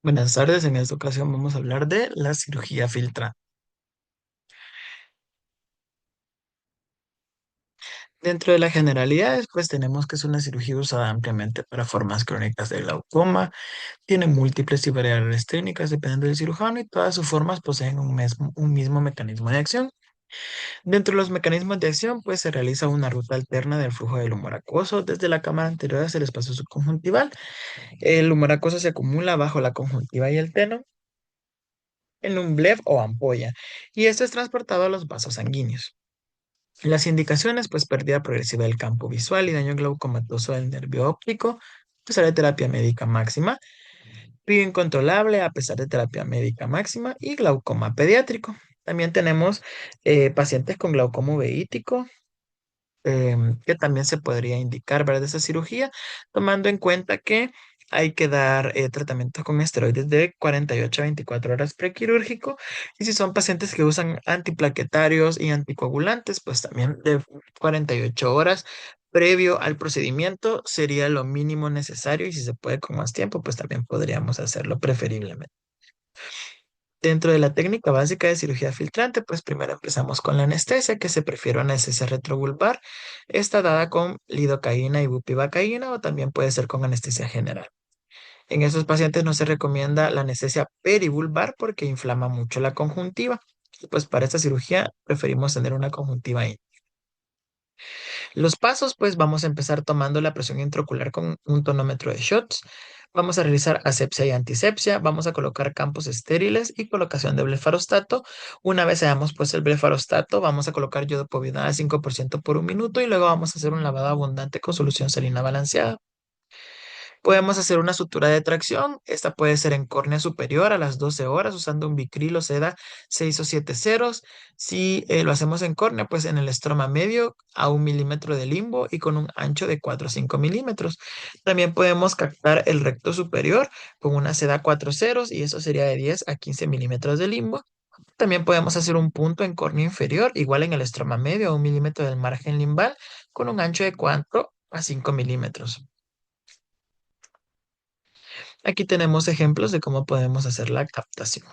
Buenas tardes, en esta ocasión vamos a hablar de la cirugía filtrante. Dentro de las generalidades, pues tenemos que es una cirugía usada ampliamente para formas crónicas de glaucoma, tiene múltiples y variables técnicas dependiendo del cirujano y todas sus formas poseen un mismo mecanismo de acción. Dentro de los mecanismos de acción, pues se realiza una ruta alterna del flujo del humor acuoso desde la cámara anterior hacia el espacio subconjuntival. El humor acuoso se acumula bajo la conjuntiva y el teno en un bleb o ampolla y esto es transportado a los vasos sanguíneos. Las indicaciones, pues pérdida progresiva del campo visual y daño glaucomatoso del nervio óptico, a pesar de terapia médica máxima, río incontrolable a pesar de terapia médica máxima y glaucoma pediátrico. También tenemos pacientes con glaucoma uveítico, que también se podría indicar, ¿verdad? De esa cirugía, tomando en cuenta que hay que dar tratamientos con esteroides de 48 a 24 horas prequirúrgico. Y si son pacientes que usan antiplaquetarios y anticoagulantes, pues también de 48 horas previo al procedimiento sería lo mínimo necesario. Y si se puede con más tiempo, pues también podríamos hacerlo preferiblemente. Dentro de la técnica básica de cirugía filtrante, pues primero empezamos con la anestesia, que se prefiere anestesia retrovulvar. Está dada con lidocaína y bupivacaína o también puede ser con anestesia general. En esos pacientes no se recomienda la anestesia perivulvar porque inflama mucho la conjuntiva. Y pues para esta cirugía preferimos tener una conjuntiva ahí. Los pasos, pues vamos a empezar tomando la presión intraocular con un tonómetro de shots. Vamos a realizar asepsia y antisepsia. Vamos a colocar campos estériles y colocación de blefarostato. Una vez hayamos puesto el blefarostato, vamos a colocar yodo povidona al 5% por un minuto y luego vamos a hacer un lavado abundante con solución salina balanceada. Podemos hacer una sutura de tracción. Esta puede ser en córnea superior a las 12 horas usando un bicril o seda 6 o 7 ceros. Si lo hacemos en córnea, pues en el estroma medio a 1 milímetro de limbo y con un ancho de 4 o 5 milímetros. También podemos captar el recto superior con una seda 4 ceros y eso sería de 10 a 15 milímetros de limbo. También podemos hacer un punto en córnea inferior, igual en el estroma medio a 1 milímetro del margen limbal con un ancho de 4 a 5 milímetros. Aquí tenemos ejemplos de cómo podemos hacer la captación.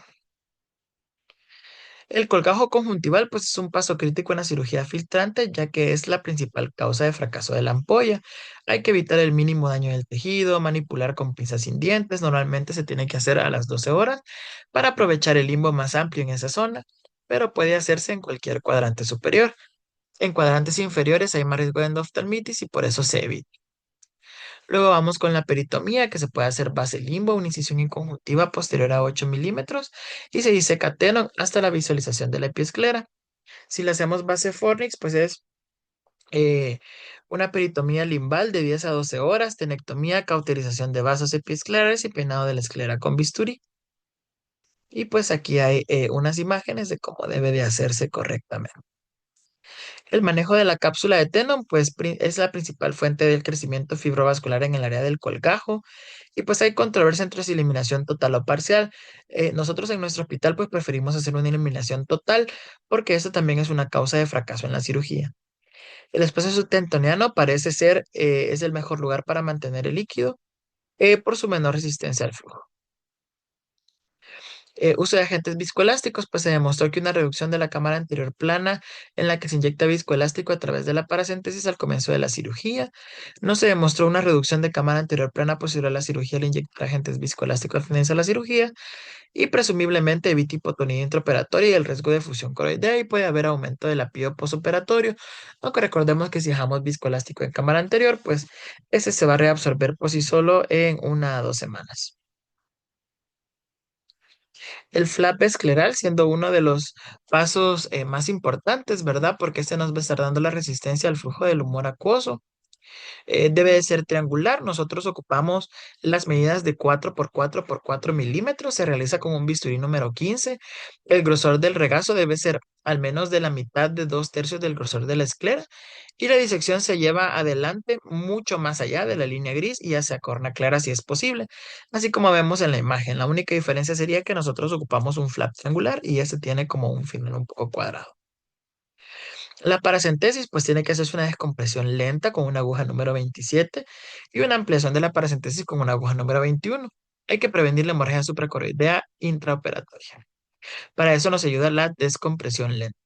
El colgajo conjuntival pues es un paso crítico en la cirugía filtrante ya que es la principal causa de fracaso de la ampolla. Hay que evitar el mínimo daño del tejido, manipular con pinzas sin dientes. Normalmente se tiene que hacer a las 12 horas para aprovechar el limbo más amplio en esa zona, pero puede hacerse en cualquier cuadrante superior. En cuadrantes inferiores hay más riesgo de endoftalmitis y por eso se evita. Luego vamos con la peritomía, que se puede hacer base limbo, una incisión en conjuntiva posterior a 8 milímetros y se diseca tenon hasta la visualización de la epiesclera. Si le hacemos base fornix, pues es eh, una peritomía limbal de 10 a 12 horas, tenectomía, cauterización de vasos epiesclerares y peinado de la esclera con bisturí. Y pues aquí hay unas imágenes de cómo debe de hacerse correctamente. El manejo de la cápsula de Tenon, pues es la principal fuente del crecimiento fibrovascular en el área del colgajo. Y pues hay controversia entre si eliminación total o parcial. Nosotros en nuestro hospital pues preferimos hacer una eliminación total porque esto también es una causa de fracaso en la cirugía. El espacio subtentoniano parece ser es el mejor lugar para mantener el líquido por su menor resistencia al flujo. Uso de agentes viscoelásticos, pues se demostró que una reducción de la cámara anterior plana en la que se inyecta viscoelástico a través de la paracentesis al comienzo de la cirugía. No se demostró una reducción de cámara anterior plana posterior a la cirugía al inyectar agentes viscoelásticos al finalizar la cirugía y presumiblemente evita hipotonía intraoperatoria y el riesgo de fusión coroidea y puede haber aumento del apio postoperatorio. Aunque recordemos que si dejamos viscoelástico en cámara anterior, pues ese se va a reabsorber por sí solo en 1 a 2 semanas. El flap escleral siendo uno de los pasos más importantes, ¿verdad? Porque este nos va a estar dando la resistencia al flujo del humor acuoso. Debe de ser triangular. Nosotros ocupamos las medidas de 4 por 4 por 4 milímetros. Se realiza con un bisturí número 15. El grosor del regazo debe ser al menos de la mitad de 2/3 del grosor de la esclera. Y la disección se lleva adelante mucho más allá de la línea gris y hacia corna clara si es posible. Así como vemos en la imagen, la única diferencia sería que nosotros ocupamos un flap triangular y este tiene como un final un poco cuadrado. La paracentesis pues tiene que hacerse una descompresión lenta con una aguja número 27 y una ampliación de la paracentesis con una aguja número 21. Hay que prevenir la hemorragia supracoroidea intraoperatoria. Para eso nos ayuda la descompresión lenta.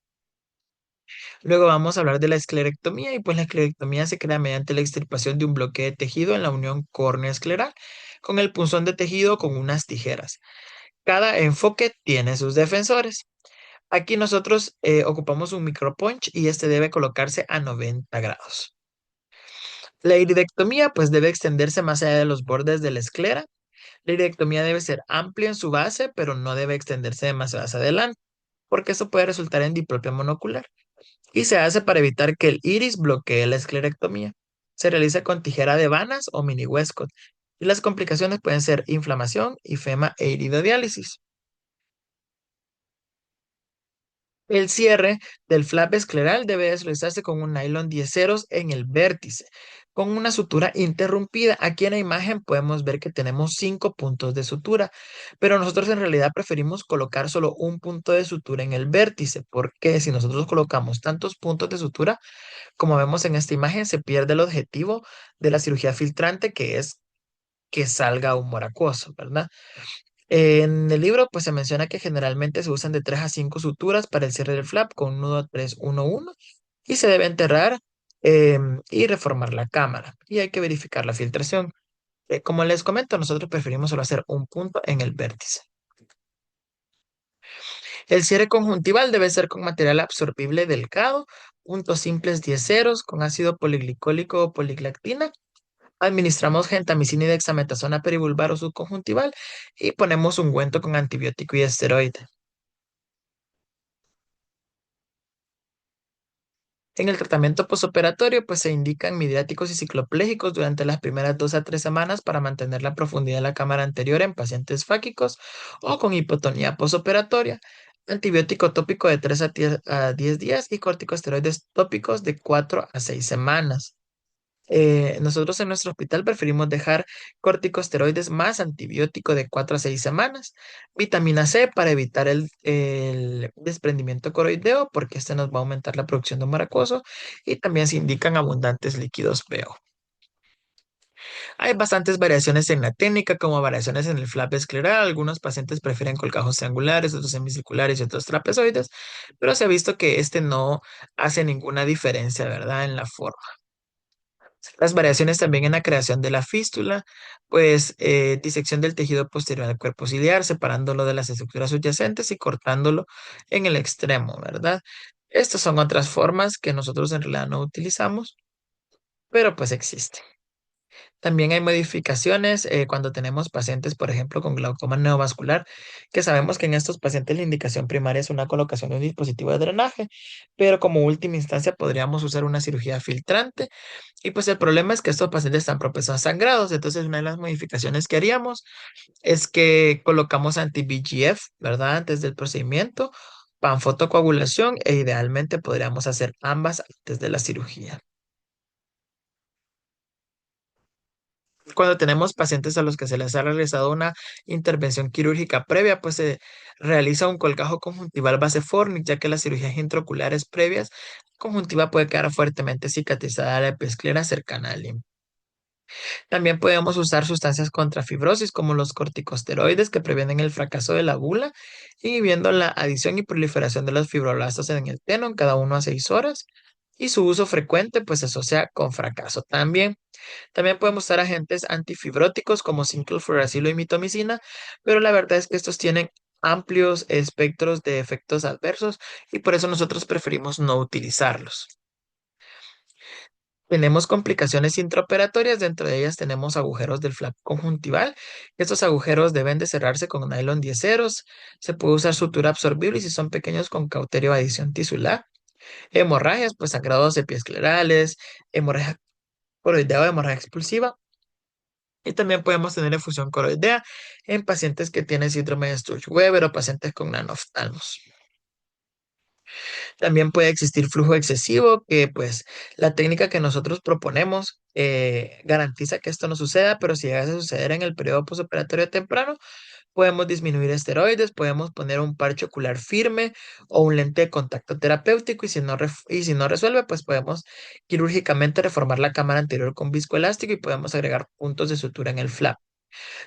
Luego vamos a hablar de la esclerectomía y pues la esclerectomía se crea mediante la extirpación de un bloque de tejido en la unión córneo-escleral con el punzón de tejido con unas tijeras. Cada enfoque tiene sus defensores. Aquí nosotros ocupamos un micropunch y este debe colocarse a 90 grados. La iridectomía pues debe extenderse más allá de los bordes de la esclera. La iridectomía debe ser amplia en su base, pero no debe extenderse demasiado hacia adelante, porque eso puede resultar en diplopia monocular. Y se hace para evitar que el iris bloquee la esclerectomía. Se realiza con tijera de Vanas o mini Westcott. Y las complicaciones pueden ser inflamación, ifema e iridodiálisis. El cierre del flap escleral debe realizarse con un nylon 10 ceros en el vértice, con una sutura interrumpida. Aquí en la imagen podemos ver que tenemos 5 puntos de sutura, pero nosotros en realidad preferimos colocar solo un punto de sutura en el vértice, porque si nosotros colocamos tantos puntos de sutura, como vemos en esta imagen, se pierde el objetivo de la cirugía filtrante, que es que salga humor acuoso, ¿verdad? En el libro, pues se menciona que generalmente se usan de 3 a 5 suturas para el cierre del flap con un nudo 3-1-1 y se debe enterrar y reformar la cámara. Y hay que verificar la filtración. Como les comento, nosotros preferimos solo hacer un punto en el vértice. El cierre conjuntival debe ser con material absorbible delgado, puntos simples 10 ceros con ácido poliglicólico o poliglactina. Administramos gentamicina y dexametasona perivulvar o subconjuntival y ponemos ungüento con antibiótico y esteroide. En el tratamiento posoperatorio, pues se indican midriáticos y cicloplégicos durante las primeras 2 a 3 semanas para mantener la profundidad de la cámara anterior en pacientes fáquicos o con hipotonía posoperatoria. Antibiótico tópico de 3 a 10 días y corticosteroides tópicos de 4 a 6 semanas. Nosotros en nuestro hospital preferimos dejar corticosteroides más antibiótico de 4 a 6 semanas, vitamina C para evitar el desprendimiento coroideo, porque este nos va a aumentar la producción de humor acuoso, y también se indican abundantes líquidos PO. Hay bastantes variaciones en la técnica, como variaciones en el flap escleral. Algunos pacientes prefieren colgajos triangulares, otros semicirculares y otros trapezoides, pero se ha visto que este no hace ninguna diferencia, ¿verdad? En la forma. Las variaciones también en la creación de la fístula, pues disección del tejido posterior al cuerpo ciliar, separándolo de las estructuras subyacentes y cortándolo en el extremo, ¿verdad? Estas son otras formas que nosotros en realidad no utilizamos, pero pues existen. También hay modificaciones cuando tenemos pacientes, por ejemplo, con glaucoma neovascular, que sabemos que en estos pacientes la indicación primaria es una colocación de un dispositivo de drenaje, pero como última instancia podríamos usar una cirugía filtrante y pues el problema es que estos pacientes están propensos a sangrados. Entonces, una de las modificaciones que haríamos es que colocamos anti-VEGF, ¿verdad? Antes del procedimiento, panfotocoagulación e idealmente podríamos hacer ambas antes de la cirugía. Cuando tenemos pacientes a los que se les ha realizado una intervención quirúrgica previa, pues se realiza un colgajo conjuntival base Fornix, ya que las cirugías intraoculares previas, la conjuntiva puede quedar fuertemente cicatrizada a la episclera cercana al limbo. También podemos usar sustancias contra fibrosis como los corticosteroides que previenen el fracaso de la bula, inhibiendo la adición y proliferación de los fibroblastos en el tenón cada 1 a 6 horas. Y su uso frecuente pues se asocia con fracaso también. También podemos usar agentes antifibróticos como cinclofluracilo y mitomicina, pero la verdad es que estos tienen amplios espectros de efectos adversos y por eso nosotros preferimos no utilizarlos. Tenemos complicaciones intraoperatorias, dentro de ellas tenemos agujeros del flap conjuntival. Estos agujeros deben de cerrarse con nylon 10 ceros. Se puede usar sutura absorbible y si son pequeños con cauterio de adición tisular. Hemorragias, pues sangrados epiesclerales, hemorragia coroidea o hemorragia expulsiva. Y también podemos tener efusión coroidea en pacientes que tienen síndrome de Sturge-Weber o pacientes con nanoftalmos. También puede existir flujo excesivo, que pues la técnica que nosotros proponemos garantiza que esto no suceda, pero si llega a suceder en el periodo postoperatorio temprano, podemos disminuir esteroides, podemos poner un parche ocular firme o un lente de contacto terapéutico y si no resuelve, pues podemos quirúrgicamente reformar la cámara anterior con viscoelástico y podemos agregar puntos de sutura en el flap.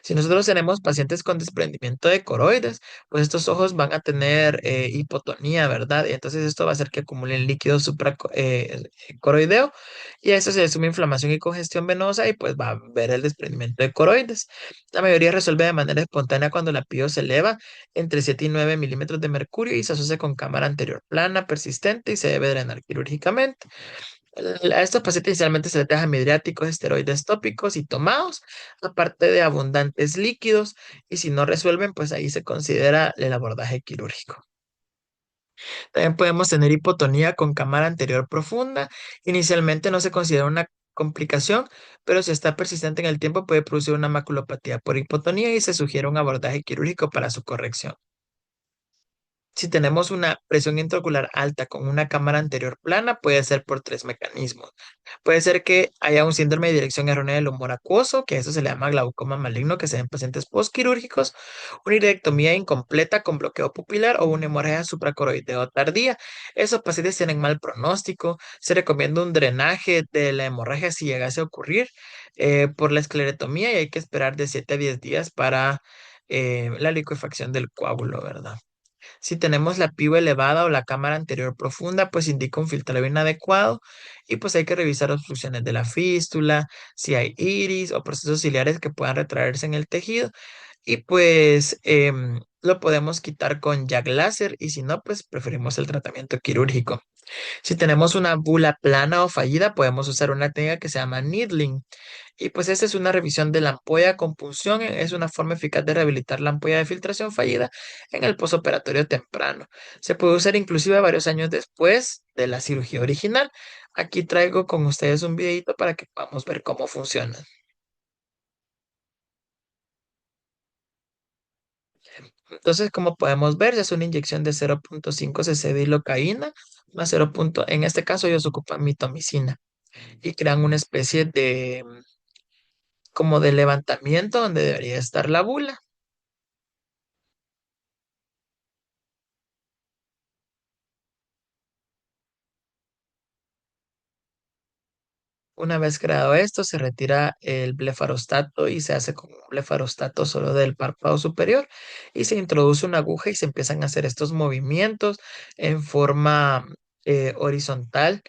Si nosotros tenemos pacientes con desprendimiento de coroides, pues estos ojos van a tener hipotonía, ¿verdad? Y entonces esto va a hacer que acumulen líquido supracoroideo y a eso se le suma inflamación y congestión venosa y pues va a haber el desprendimiento de coroides. La mayoría resuelve de manera espontánea cuando la pío se eleva entre 7 y 9 milímetros de mercurio y se asocia con cámara anterior plana, persistente y se debe drenar quirúrgicamente. A estos pacientes inicialmente se les deja midriáticos, esteroides tópicos y tomados, aparte de abundantes líquidos, y si no resuelven, pues ahí se considera el abordaje quirúrgico. También podemos tener hipotonía con cámara anterior profunda. Inicialmente no se considera una complicación, pero si está persistente en el tiempo puede producir una maculopatía por hipotonía y se sugiere un abordaje quirúrgico para su corrección. Si tenemos una presión intraocular alta con una cámara anterior plana, puede ser por tres mecanismos. Puede ser que haya un síndrome de dirección errónea del humor acuoso, que eso se le llama glaucoma maligno, que se da en pacientes postquirúrgicos, una iridectomía incompleta con bloqueo pupilar o una hemorragia supracoroideo tardía. Esos pacientes tienen mal pronóstico. Se recomienda un drenaje de la hemorragia si llegase a ocurrir por la esclerotomía y hay que esperar de 7 a 10 días para la liquefacción del coágulo, ¿verdad? Si tenemos la piba elevada o la cámara anterior profunda, pues indica un filtrado inadecuado y pues hay que revisar obstrucciones de la fístula, si hay iris o procesos ciliares que puedan retraerse en el tejido y pues lo podemos quitar con jack láser y si no, pues preferimos el tratamiento quirúrgico. Si tenemos una bula plana o fallida, podemos usar una técnica que se llama needling. Y pues esta es una revisión de la ampolla con punción. Es una forma eficaz de rehabilitar la ampolla de filtración fallida en el posoperatorio temprano. Se puede usar inclusive varios años después de la cirugía original. Aquí traigo con ustedes un videito para que podamos ver cómo funciona. Entonces, como podemos ver, es una inyección de 0,5 cc de lidocaína más 0. En este caso ellos ocupan mitomicina y crean una especie de como de levantamiento donde debería estar la bula. Una vez creado esto, se retira el blefarostato y se hace con un blefarostato solo del párpado superior y se introduce una aguja y se empiezan a hacer estos movimientos en forma horizontal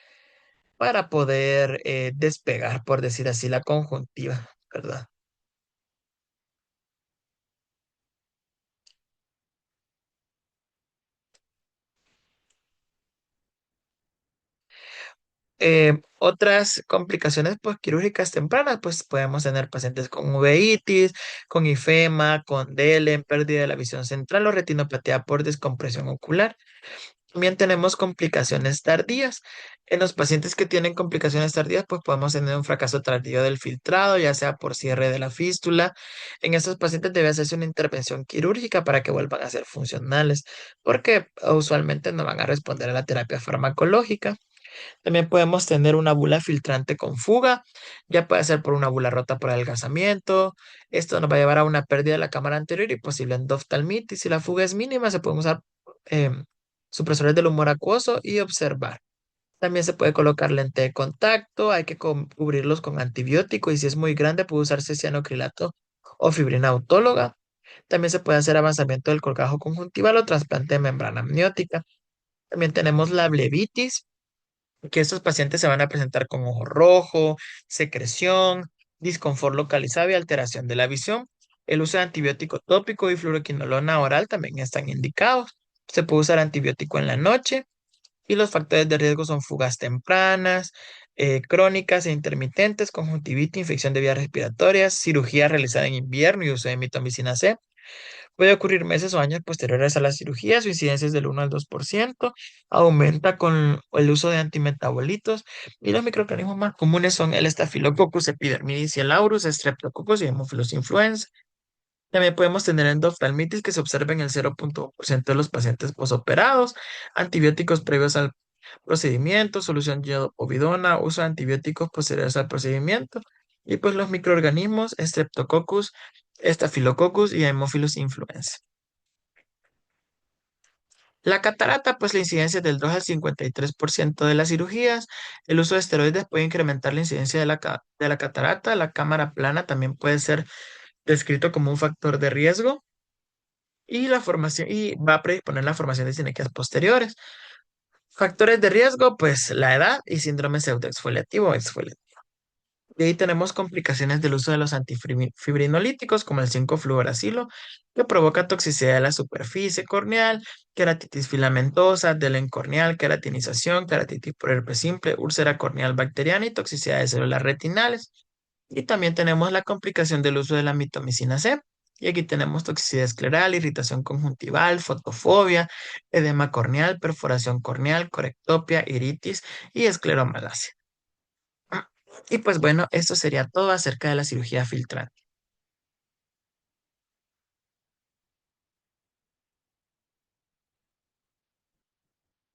para poder despegar, por decir así, la conjuntiva, ¿verdad? Otras complicaciones pues, quirúrgicas tempranas, pues podemos tener pacientes con uveitis, con ifema, con DELEN, pérdida de la visión central o retinopatía por descompresión ocular. También tenemos complicaciones tardías. En los pacientes que tienen complicaciones tardías, pues podemos tener un fracaso tardío del filtrado, ya sea por cierre de la fístula. En estos pacientes debe hacerse una intervención quirúrgica para que vuelvan a ser funcionales, porque usualmente no van a responder a la terapia farmacológica. También podemos tener una bula filtrante con fuga, ya puede ser por una bula rota por adelgazamiento. Esto nos va a llevar a una pérdida de la cámara anterior y posible endoftalmitis. Si la fuga es mínima, se pueden usar supresores del humor acuoso y observar. También se puede colocar lente de contacto, hay que cubrirlos con antibiótico y si es muy grande puede usarse cianocrilato o fibrina autóloga. También se puede hacer avanzamiento del colgajo conjuntival o trasplante de membrana amniótica. También tenemos la blebitis, que estos pacientes se van a presentar con ojo rojo, secreción, disconfort localizado y alteración de la visión. El uso de antibiótico tópico y fluoroquinolona oral también están indicados. Se puede usar antibiótico en la noche y los factores de riesgo son fugas tempranas, crónicas e intermitentes, conjuntivitis, infección de vías respiratorias, cirugía realizada en invierno y uso de mitomicina C. Puede ocurrir meses o años posteriores a la cirugía, su incidencia es del 1 al 2%, aumenta con el uso de antimetabolitos y los microorganismos más comunes son el Staphylococcus epidermidis y el Aurus, Streptococcus y Haemophilus influenza. También podemos tener endoftalmitis que se observa en el 0,1% de los pacientes posoperados, antibióticos previos al procedimiento, solución yodo-povidona, uso de antibióticos posteriores al procedimiento y pues los microorganismos Streptococcus, Staphylococcus y Haemophilus influenza. La catarata, pues la incidencia es del 2 al 53% de las cirugías. El uso de esteroides puede incrementar la incidencia de la catarata. La cámara plana también puede ser descrito como un factor de riesgo y la formación, y va a predisponer la formación de sinequias posteriores. Factores de riesgo, pues la edad y síndrome pseudoexfoliativo o exfoliativo. De ahí tenemos complicaciones del uso de los antifibrinolíticos, como el 5-fluoracilo, que provoca toxicidad de la superficie corneal, queratitis filamentosa, delén corneal, queratinización, queratitis por herpes simple, úlcera corneal bacteriana y toxicidad de células retinales. Y también tenemos la complicación del uso de la mitomicina C. Y aquí tenemos toxicidad escleral, irritación conjuntival, fotofobia, edema corneal, perforación corneal, corectopia, iritis y escleromalacia. Y pues bueno, esto sería todo acerca de la cirugía filtrante.